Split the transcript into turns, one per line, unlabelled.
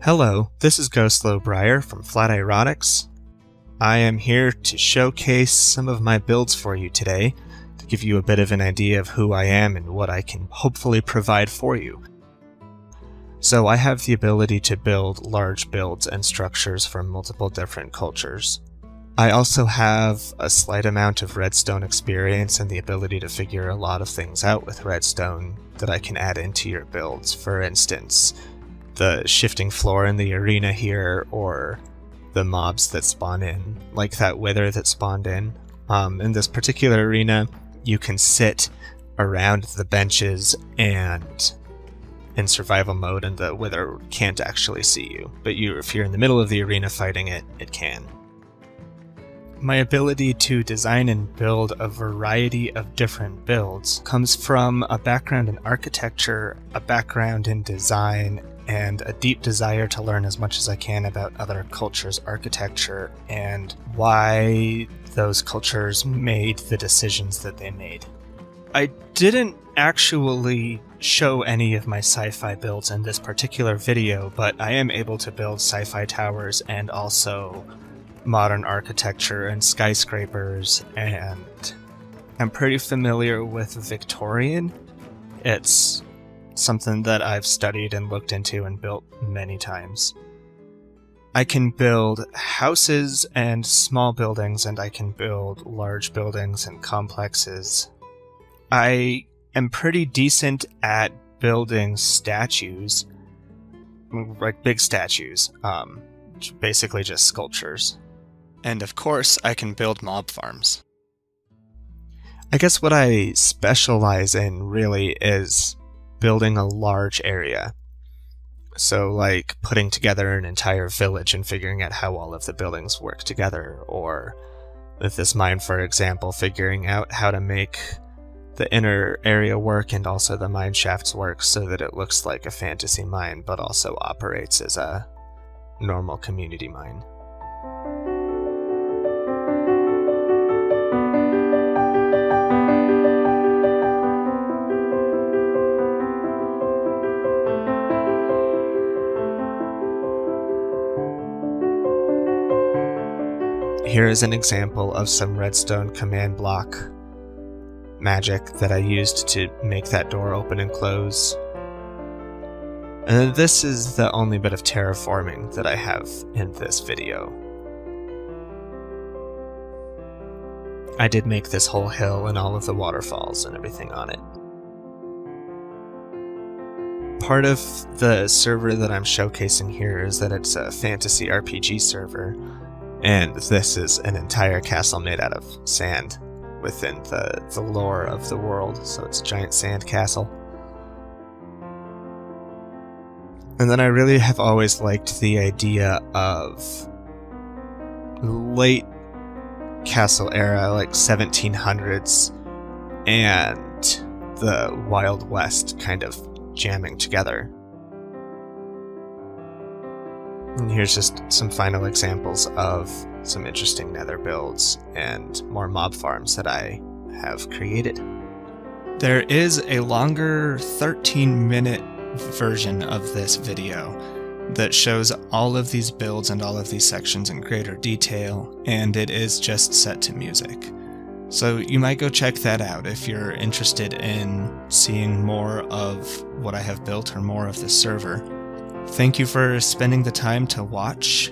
Hello, this is Gocleau from flatironix. I am here to showcase some of my builds for you today, to give you a bit of an idea of who I am and what I can hopefully provide for you. So I have the ability to build large builds and structures from multiple different cultures. I also have a slight amount of redstone experience and the ability to figure a lot of things out with redstone that I can add into your builds. For instance, the shifting floor in the arena here, or the mobs that spawn in, like that wither that spawned in. In this particular arena, you can sit around the benches and in survival mode, and the wither can't actually see you. But if you're in the middle of the arena fighting it, it can. My ability to design and build a variety of different builds comes from a background in architecture, a background in design, and a deep desire to learn as much as I can about other cultures' architecture and why those cultures made the decisions that they made. I didn't actually show any of my sci-fi builds in this particular video, but I am able to build sci-fi towers and also modern architecture and skyscrapers, and I'm pretty familiar with Victorian. It's something that I've studied and looked into and built many times. I can build houses and small buildings, and I can build large buildings and complexes. I am pretty decent at building statues, like big statues, basically just sculptures. And of course, I can build mob farms. I guess what I specialize in really is building a large area. So like putting together an entire village and figuring out how all of the buildings work together, or with this mine, for example, figuring out how to make the inner area work and also the mine shafts work so that it looks like a fantasy mine but also operates as a normal community mine. Here is an example of some redstone command block magic that I used to make that door open and close. And this is the only bit of terraforming that I have in this video. I did make this whole hill and all of the waterfalls and everything on it. Part of the server that I'm showcasing here is that it's a fantasy RPG server. And this is an entire castle made out of sand within the lore of the world, so it's a giant sand castle. And then I really have always liked the idea of late castle era, like 1700s, and the Wild West kind of jamming together. And here's just some final examples of some interesting nether builds and more mob farms that I have created. There is a longer 13-minute version of this video that shows all of these builds and all of these sections in greater detail, and it is just set to music. So you might go check that out if you're interested in seeing more of what I have built or more of the server. Thank you for spending the time to watch,